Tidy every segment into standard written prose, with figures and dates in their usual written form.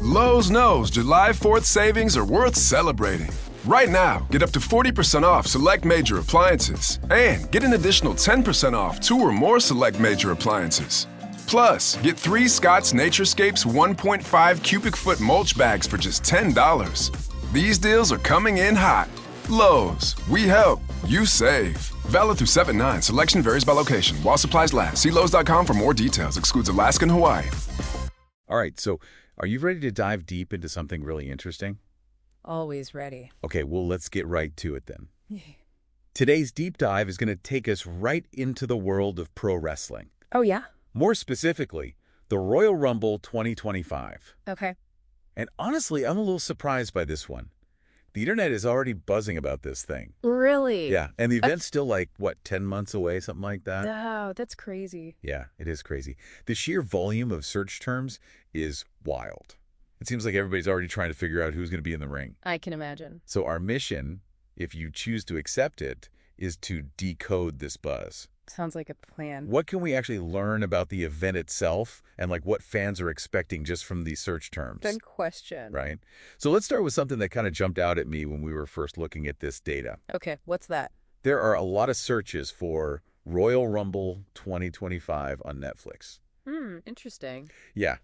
Lowe's knows July 4th savings are worth celebrating. Right now, get up to 40% off select major appliances and get an additional 10% off 2 or more select major appliances. Plus, get 3 Scott's Naturescapes 1.5 cubic foot mulch bags for just $10. These deals are coming in hot. Lowe's, we help, you save. Valid through 7/9. Selection varies by location. While supplies last, see Lowe's.com for more details. Excludes Alaska and Hawaii. All right, so are you ready to dive deep into something really interesting? Always ready. Okay, well, let's get right to it then. Today's deep dive is going to take us right into the world of pro wrestling. Oh, yeah? More specifically, the Royal Rumble 2025. Okay. And honestly, I'm a little surprised by this one. The internet is already buzzing about this thing. Really? Yeah, and the event's still like, what, 10 months away, something like that? Oh, that's crazy. Yeah, it is crazy. The sheer volume of search terms is wild. It seems like everybody's already trying to figure out who's going to be in the ring. I can imagine. So our mission, if you choose to accept it, is to decode this buzz. Sounds like a plan. What can we actually learn about the event itself and like what fans are expecting just from these search terms? Good question. Right? So let's start with something that kind of jumped out at me when we were first looking at this data. Okay, what's that? There are a lot of searches for Royal Rumble 2025 on Netflix. Interesting. Yeah.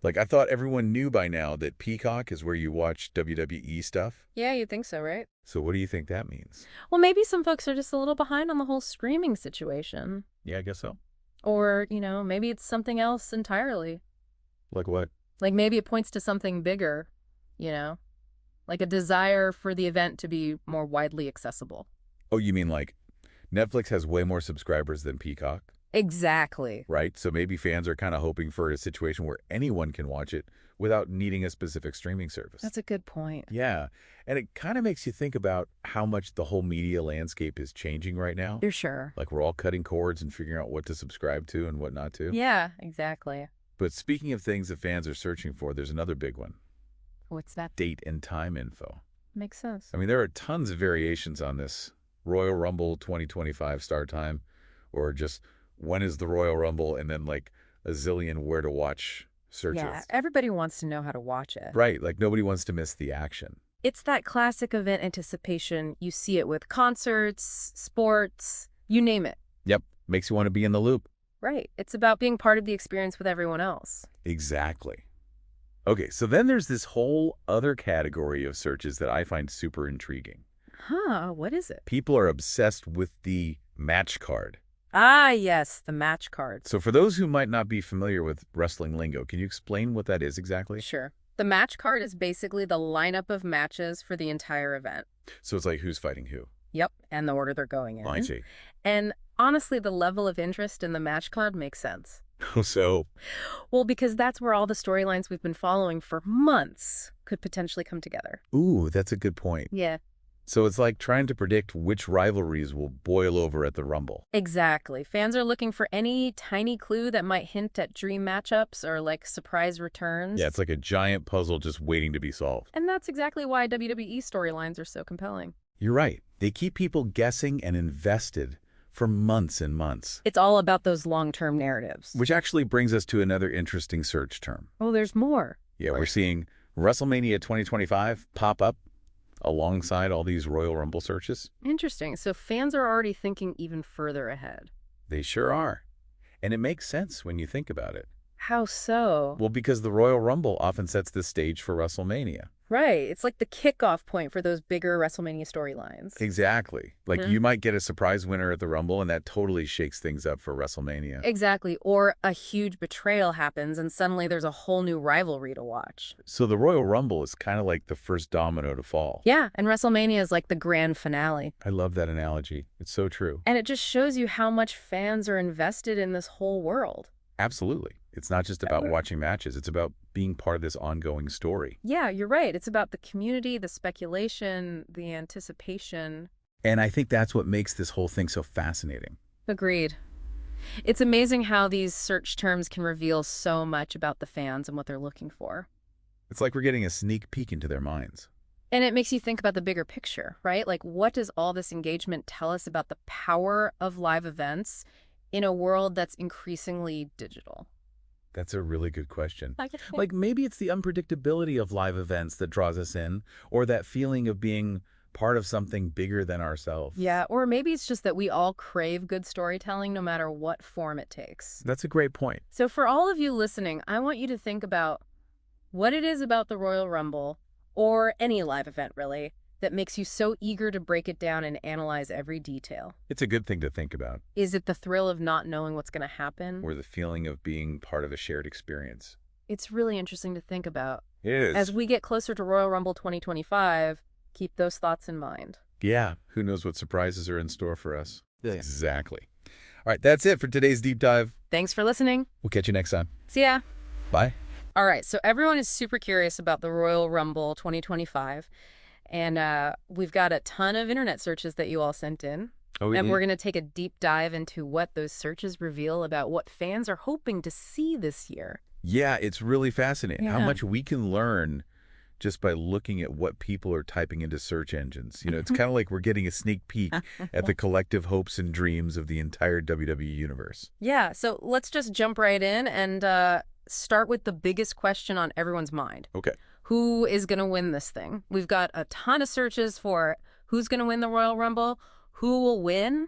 Like, I thought everyone knew by now that Peacock is where you watch WWE stuff. Yeah, you'd think so, right? So what do you think that means? Well, maybe some folks are just a little behind on the whole streaming situation. Yeah, I guess so. Or, maybe it's something else entirely. Like what? Like maybe it points to something bigger, like a desire for the event to be more widely accessible. Oh, you mean like Netflix has way more subscribers than Peacock? Exactly. Right? So maybe fans are kind of hoping for a situation where anyone can watch it without needing a specific streaming service. That's a good point. Yeah. And it kind of makes you think about how much the whole media landscape is changing right now. You're sure. Like we're all cutting cords and figuring out what to subscribe to and what not to. Yeah, exactly. But speaking of things that fans are searching for, there's another big one. What's that? Date and time info. Makes sense. I mean, there are tons of variations on this. Royal Rumble 2025 start time, or just when is the Royal Rumble, and then like a zillion where to watch searches. Yeah, everybody wants to know how to watch it. Right, like nobody wants to miss the action. It's that classic event anticipation. You see it with concerts, sports, you name it. Yep, makes you want to be in the loop. Right. It's about being part of the experience with everyone else. Exactly. Okay, so then there's this whole other category of searches that I find super intriguing. Huh, what is it? People are obsessed with the match card. Ah, yes, the match card. So for those who might not be familiar with wrestling lingo, can you explain what that is exactly? Sure. The match card is basically the lineup of matches for the entire event. So it's like who's fighting who? Yep, and the order they're going in. I see. And honestly, the level of interest in the match card makes sense. So? Well, because that's where all the storylines we've been following for months could potentially come together. Ooh, that's a good point. Yeah. So it's like trying to predict which rivalries will boil over at the Rumble. Exactly. Fans are looking for any tiny clue that might hint at dream matchups or like surprise returns. Yeah, it's like a giant puzzle just waiting to be solved. And that's exactly why WWE storylines are so compelling. You're right. They keep people guessing and invested for months and months. It's all about those long-term narratives. Which actually brings us to another interesting search term. Oh, there's more. Yeah, we're seeing WrestleMania 2025 pop up alongside all these Royal Rumble searches. Interesting. So fans are already thinking even further ahead. They sure are. And it makes sense when you think about it. How so? Well, because the Royal Rumble often sets the stage for WrestleMania. Right. It's like the kickoff point for those bigger WrestleMania storylines. Exactly. Like you might get a surprise winner at the Rumble, and that totally shakes things up for WrestleMania. Exactly. Or a huge betrayal happens, and suddenly there's a whole new rivalry to watch. So the Royal Rumble is kind of like the first domino to fall. Yeah, and WrestleMania is like the grand finale. I love that analogy. It's so true. And it just shows you how much fans are invested in this whole world. Absolutely. It's not just about watching matches. It's about being part of this ongoing story. Yeah, you're right. It's about the community, the speculation, the anticipation. And I think that's what makes this whole thing so fascinating. Agreed. It's amazing how these search terms can reveal so much about the fans and what they're looking for. It's like we're getting a sneak peek into their minds. And it makes you think about the bigger picture, right? Like, what does all this engagement tell us about the power of live events in a world that's increasingly digital? That's a really good question. I could think. Like maybe it's the unpredictability of live events that draws us in, or that feeling of being part of something bigger than ourselves. Yeah, or maybe it's just that we all crave good storytelling no matter what form it takes. That's a great point. So for all of you listening, I want you to think about what it is about the Royal Rumble, or any live event really, that makes you so eager to break it down and analyze every detail. It's a good thing to think about. Is it the thrill of not knowing what's going to happen? Or the feeling of being part of a shared experience. It's really interesting to think about. It is. As we get closer to Royal Rumble 2025, keep those thoughts in mind. Yeah. Who knows what surprises are in store for us. Yeah. Exactly. All right, that's it for today's deep dive. Thanks for listening. We'll catch you next time. See ya. Bye. All right, so everyone is super curious about the Royal Rumble 2025, and we've got a ton of internet searches that you all sent in. Oh, And we're going to take a deep dive into what those searches reveal about what fans are hoping to see this year. Yeah, it's really fascinating how Yeah. much we can learn just by looking at what people are typing into search engines. You know, it's kind of like we're getting a sneak peek at the collective hopes and dreams of the entire WWE universe. Yeah, so let's just jump right in and start with the biggest question on everyone's mind. Okay. Who is going to win this thing? We've got a ton of searches for who's going to win the Royal Rumble, who will win.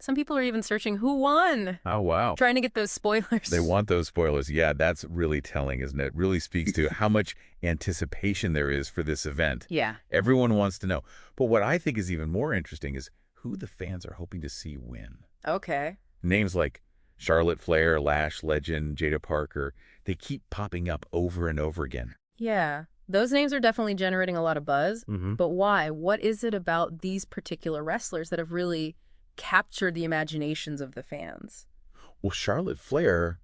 Some people are even searching who won, Oh, wow. trying to get those spoilers. They want those spoilers. Yeah, that's really telling, isn't it? It really speaks to how much anticipation there is for this event. Yeah. Everyone wants to know. But what I think is even more interesting is who the fans are hoping to see win. Okay. Names like Charlotte Flair, Lash Legend, Jada Parker, they keep popping up over and over again. Yeah. Those names are definitely generating a lot of buzz. Mm-hmm. But why? What is it about these particular wrestlers that have really captured the imaginations of the fans? Well, Charlotte Flair,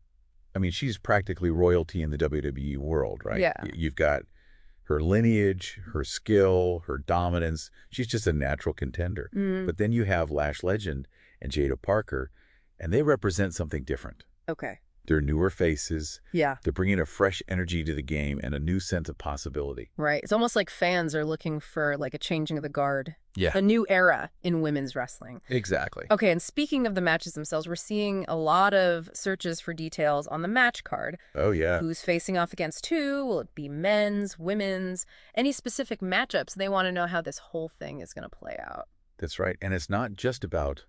I mean, she's practically royalty in the WWE world, right? Yeah. You've got her lineage, her skill, her dominance. She's just a natural contender. Mm. But then you have Lash Legend and Jada Parker, and they represent something different. Okay. They're newer faces. Yeah. They're bringing a fresh energy to the game and a new sense of possibility. Right. It's almost like fans are looking for like a changing of the guard, Yeah, a new era in women's wrestling. exactly. Okay, and speaking of the matches themselves, we're seeing a lot of searches for details on the match card. Oh, yeah. Who's facing off against who? Will it be men's, women's? Any specific matchups? They want to know how this whole thing is going to play out. That's right. And it's not just about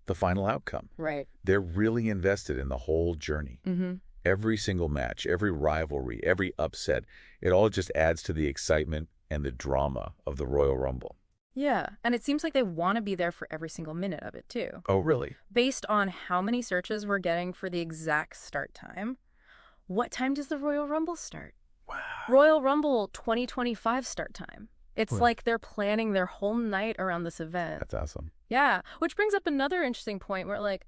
the final outcome. Right. They're really invested in the whole journey. Mm-hmm. Every single match, every rivalry, every upset, it all just adds to the excitement and the drama of the Royal Rumble. Yeah, and it seems like they want to be there for every single minute of it, too. Oh, really? Based on how many searches we're getting for the exact start time, what time does the Royal Rumble start? Wow. Royal Rumble 2025 start time. It's Well- like they're planning their whole night around this event. That's awesome. Yeah, which brings up another interesting point where, like,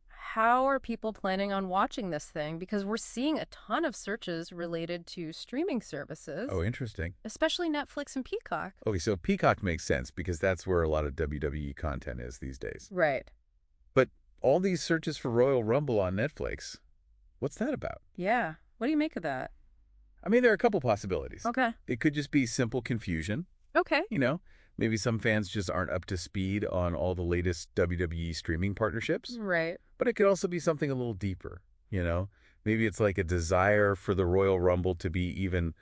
how are people planning on watching this thing? Because we're seeing a ton of searches related to streaming services, Oh, interesting. especially Netflix and Peacock. Okay, so Peacock makes sense because that's where a lot of WWE content is these days. Right. But all these searches for Royal Rumble on Netflix, what's that about? Yeah. What do you make of that? I mean, there are a couple possibilities. Okay. It could just be simple confusion. Okay. You know, maybe some fans just aren't up to speed on all the latest WWE streaming partnerships. Right. But it could also be something a little deeper, you know? Maybe it's like a desire for the Royal Rumble to be even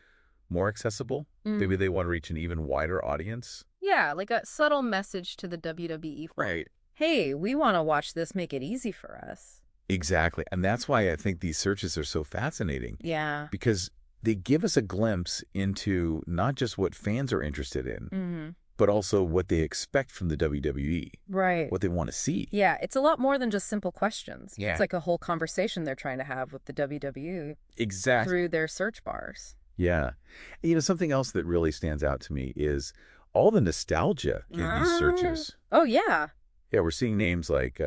more accessible. Maybe they want to reach an even wider audience. Yeah, like a subtle message to the WWE. Hey, we want to watch this, make it easy for us. Exactly. And that's why I think these searches are so fascinating, Yeah. because they give us a glimpse into not just what fans are interested in, Mm-hmm. but also what they expect from the WWE, Right. what they want to see. Yeah, it's a lot more than just simple questions. Yeah. It's like a whole conversation they're trying to have with the WWE Exactly. through their search bars. Yeah. You know, something else that really stands out to me is all the nostalgia in these searches. Oh, yeah. Yeah, we're seeing names like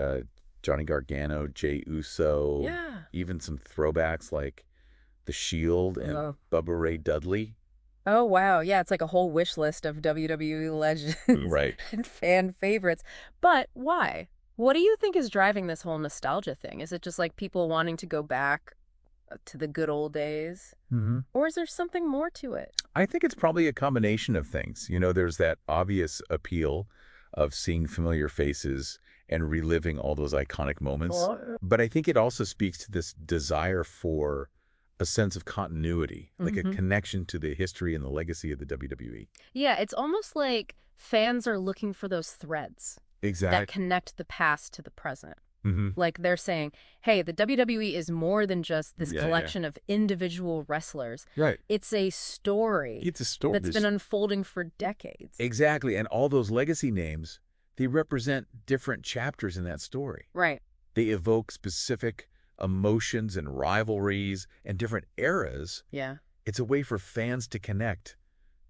Johnny Gargano, Jey Uso, Yeah. even some throwbacks like The Shield and Oh. Bubba Ray Dudley. Oh, wow. Yeah, it's like a whole wish list of WWE legends Right. and fan favorites. But why? What do you think is driving this whole nostalgia thing? Is it just like people wanting to go back to the good old days? Mm-hmm. Or is there something more to it? I think it's probably a combination of things. You know, there's that obvious appeal of seeing familiar faces and reliving all those iconic moments. Oh. But I think it also speaks to this desire for a sense of continuity, like a connection to the history and the legacy of the WWE. Yeah, it's almost like fans are looking for those threads that Exactly. connect the past to the present. Mm-hmm. Like they're saying, hey, the WWE is more than just this Yeah, collection of individual wrestlers. Right. It's a story It's a story. that's been unfolding for decades. Exactly. And all those legacy names, they represent different chapters in that story. Right. They evoke specific emotions and rivalries and different eras. Yeah. It's a way for fans to connect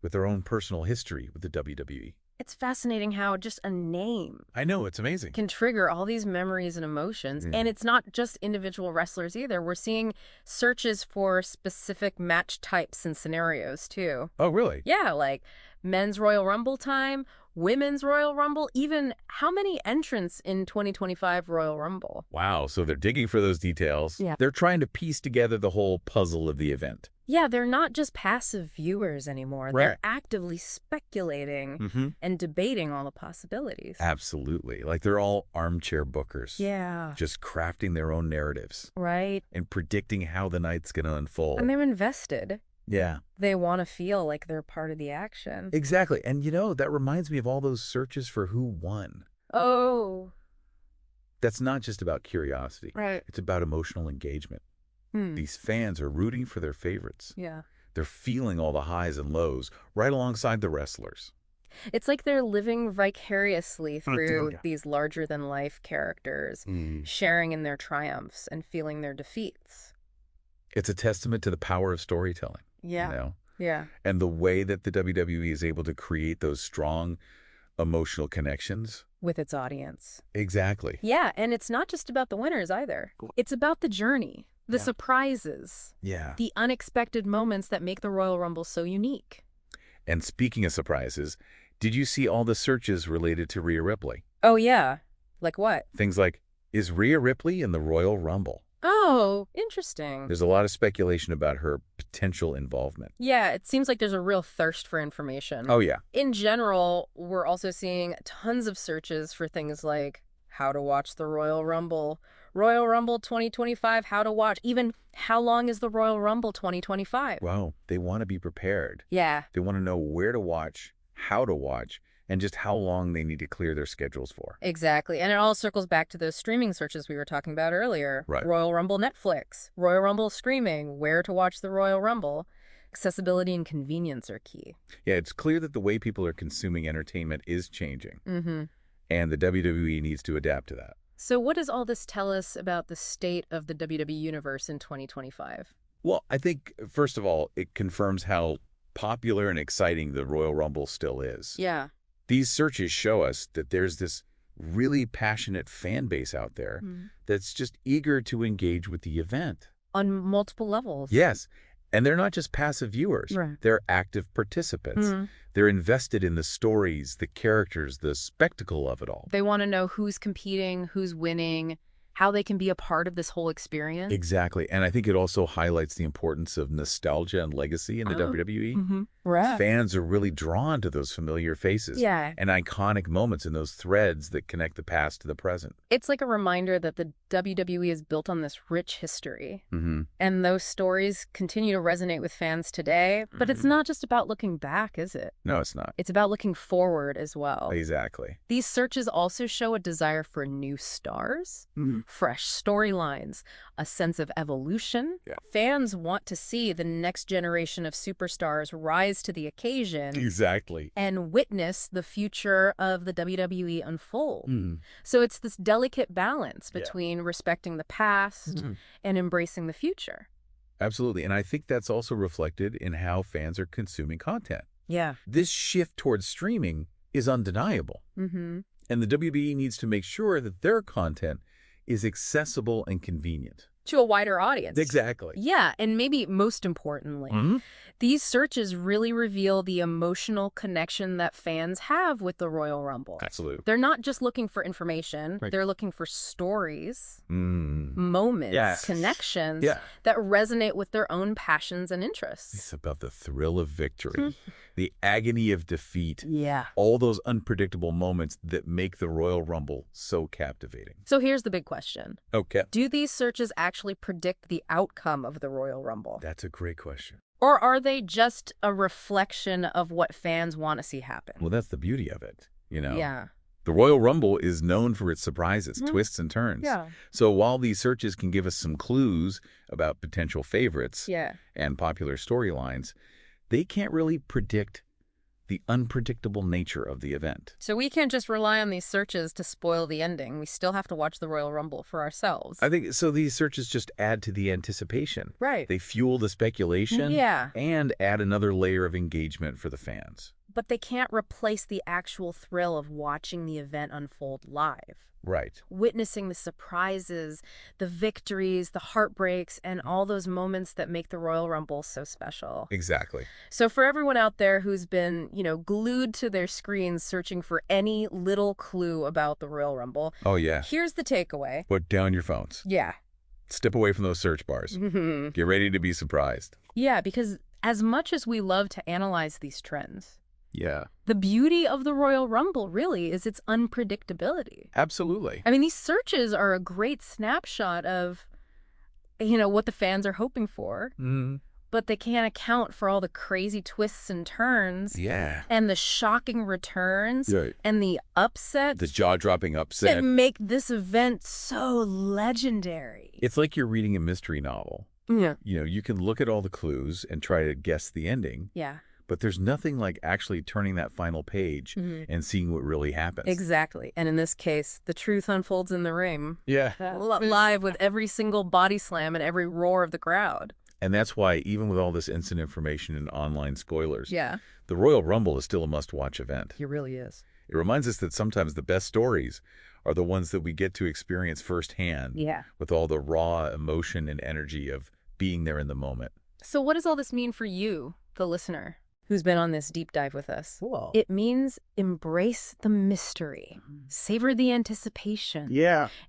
with their own personal history with the WWE. It's fascinating how just a name I know, it's amazing. can trigger all these memories and emotions. And it's not just individual wrestlers either. We're seeing searches for specific match types and scenarios too. Oh, really? Yeah, like men's Royal Rumble time, women's Royal Rumble, even how many entrants in 2025 Royal Rumble. Wow, so they're digging for those details. Yeah. They're trying to piece together the whole puzzle of the event. Yeah, they're not just passive viewers anymore. Right. They're actively speculating and debating all the possibilities. Absolutely. Like they're all armchair bookers. Yeah. Just crafting their own narratives Right. and predicting how the night's going to unfold. And they're invested. Yeah. They want to feel like they're part of the action. Exactly. And that reminds me of all those searches for who won. Oh. That's not just about curiosity. Right. It's about emotional engagement. These fans are rooting for their favorites. Yeah. They're feeling all the highs and lows right alongside the wrestlers. It's like they're living vicariously through these larger-than-life characters, sharing in their triumphs and feeling their defeats. It's a testament to the power of storytelling. Yeah. Yeah. And the way that the WWE is able to create those strong emotional connections. With its audience. Exactly. Yeah, and it's not just about the winners either. It's about the journey, the surprises, Yeah. the unexpected moments that make the Royal Rumble so unique. And speaking of surprises, did you see all the searches related to Rhea Ripley? Oh, yeah. Like what? Things like, is Rhea Ripley in the Royal Rumble? Oh, interesting. There's a lot of speculation about her potential involvement. Yeah, it seems like there's a real thirst for information. Oh, yeah. In general, we're also seeing tons of searches for things like how to watch the Royal Rumble 2025, how to watch, even how long is the Royal Rumble 2025? Wow. They want to be prepared. Yeah. They want to know where to watch, how to watch, and just how long they need to clear their schedules for. Exactly. And it all circles back to those streaming searches we were talking about earlier. Right. Royal Rumble Netflix, Royal Rumble streaming, where to watch the Royal Rumble. Accessibility and convenience are key. Yeah, it's clear that the way people are consuming entertainment is changing. And the WWE needs to adapt to that. So what does all this tell us about the state of the WWE universe in 2025? Well, I think, first of all, it confirms how popular and exciting the Royal Rumble still is. Yeah. These searches show us that there's this really passionate fan base out there that's just eager to engage with the event. On multiple levels. Yes. And they're not just passive viewers. Right. They're active participants. They're invested in the stories, the characters, the spectacle of it all. They want to know who's competing, who's winning, how they can be a part of this whole experience. Exactly. And I think it also highlights the importance of nostalgia and legacy in the WWE. Right. Fans are really drawn to those familiar faces Yeah. and iconic moments and those threads that connect the past to the present. It's like a reminder that the WWE is built on this rich history. And those stories continue to resonate with fans today. But it's not just about looking back, is it? No, it's not. It's about looking forward as well. Exactly. These searches also show a desire for new stars, fresh storylines, a sense of evolution. Yeah. Fans want to see the next generation of superstars rise to the occasion Exactly. and witness the future of the WWE unfold. So it's this delicate balance between respecting the past and embracing the future. Absolutely. And I think that's also reflected in how fans are consuming content. Yeah. This shift towards streaming is undeniable. And the WWE needs to make sure that their content is accessible and convenient. to a wider audience. Exactly. Yeah, and maybe most importantly, these searches really reveal the emotional connection that fans have with the Royal Rumble. Absolutely. They're not just looking for information. Right. They're looking for stories, moments, connections that resonate with their own passions and interests. It's about the thrill of victory, the agony of defeat, Yeah. all those unpredictable moments that make the Royal Rumble so captivating. So here's the big question. Okay. Do these searches actually predict the outcome of the Royal Rumble? That's a great question. Or are they just a reflection of what fans want to see happen? Well, that's the beauty of it, you know? Yeah. The Royal Rumble is known for its surprises, twists, and turns. Yeah. So while these searches can give us some clues about potential favorites Yeah. and popular storylines, they can't really predict the unpredictable nature of the event. So we can't just rely on these searches to spoil the ending. We still have to watch the Royal Rumble for ourselves. I think so. These searches just add to the anticipation. Right. They fuel the speculation and add another layer of engagement for the fans. But they can't replace the actual thrill of watching the event unfold live. Right. Witnessing the surprises, the victories, the heartbreaks, and all those moments that make the Royal Rumble so special. Exactly. So for everyone out there who's been, glued to their screens searching for any little clue about the Royal Rumble, Oh, yeah. here's the takeaway. Put down your phones. Yeah. Step away from those search bars. Get ready to be surprised. Yeah, because as much as we love to analyze these trends, Yeah. the beauty of the Royal Rumble really is its unpredictability. Absolutely. I mean, these searches are a great snapshot of, what the fans are hoping for, but they can't account for all the crazy twists and turns and the shocking returns and the upsets The jaw-dropping upset. that make this event so legendary. It's like you're reading a mystery novel. Yeah. You can look at all the clues and try to guess the ending. Yeah. But there's nothing like actually turning that final page and seeing what really happens. Exactly. And in this case, the truth unfolds in the ring. Yeah. Live with every single body slam and every roar of the crowd. And that's why, even with all this instant information and online spoilers, Yeah. the Royal Rumble is still a must-watch event. He really is. It reminds us that sometimes the best stories are the ones that we get to experience firsthand with all the raw emotion and energy of being there in the moment. So what does all this mean for you, the listener, who's been on this deep dive with us? Whoa. It means embrace the mystery, savor the anticipation,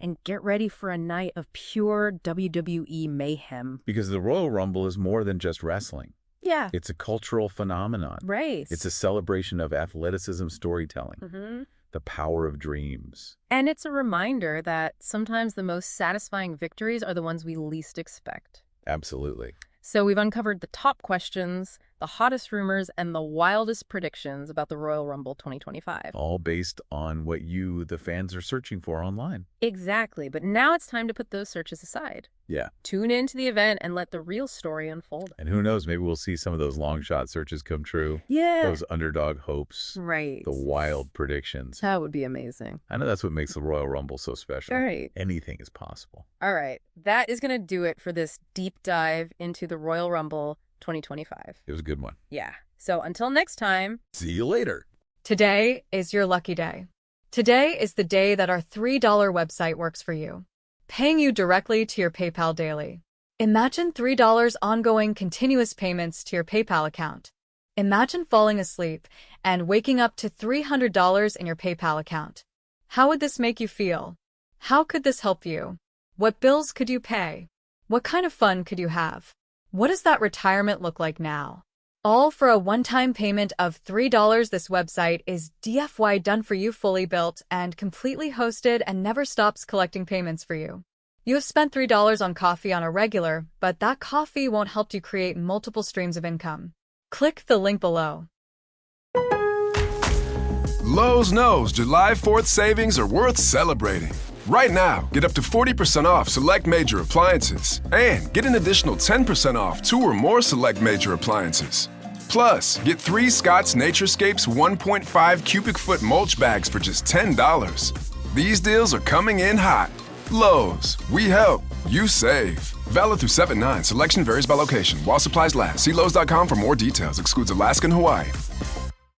and get ready for a night of pure WWE mayhem. Because the Royal Rumble is more than just wrestling. Yeah. It's a cultural phenomenon. Right. It's a celebration of athleticism storytelling, the power of dreams. And it's a reminder that sometimes the most satisfying victories are the ones we least expect. Absolutely. So we've uncovered the top questions, the hottest rumors, and the wildest predictions about the Royal Rumble 2025. All based on what you, the fans, are searching for online. Exactly. But now it's time to put those searches aside. Yeah. Tune into the event and let the real story unfold. And who knows, maybe we'll see some of those long shot searches come true. Yeah. Those underdog hopes. Right. The wild predictions. That would be amazing. I know that's what makes the Royal Rumble so special. Right. Anything is possible. All right. That is going to do it for this deep dive into the Royal Rumble 2025. It was a good one. Yeah. So until next time. See you later. Today is your lucky day. Today is the day that our $3 website works for you, paying you directly to your PayPal daily. Imagine $3 ongoing continuous payments to your PayPal account. Imagine falling asleep and waking up to $300 in your PayPal account. How would this make you feel? How could this help you? What bills could you pay? What kind of fun could you have? What does that retirement look like now? All for a one-time payment of $3. This website is DFY done for you, fully built and completely hosted, and never stops collecting payments for you. You have spent $3 on coffee on a regular, but that coffee won't help you create multiple streams of income. Click the link below. Lowe's knows July 4th savings are worth celebrating. Right now, get up to 40% off select major appliances and get an additional 10% off 2 or more select major appliances. Plus, get 3 Scott's Naturescapes 1.5 cubic foot mulch bags for just $10. These deals are coming in hot. Lowe's, we help, you save. Valid through 7/9. Selection varies by location. While supplies last. See Lowe's.com for more details. Excludes Alaska and Hawaii.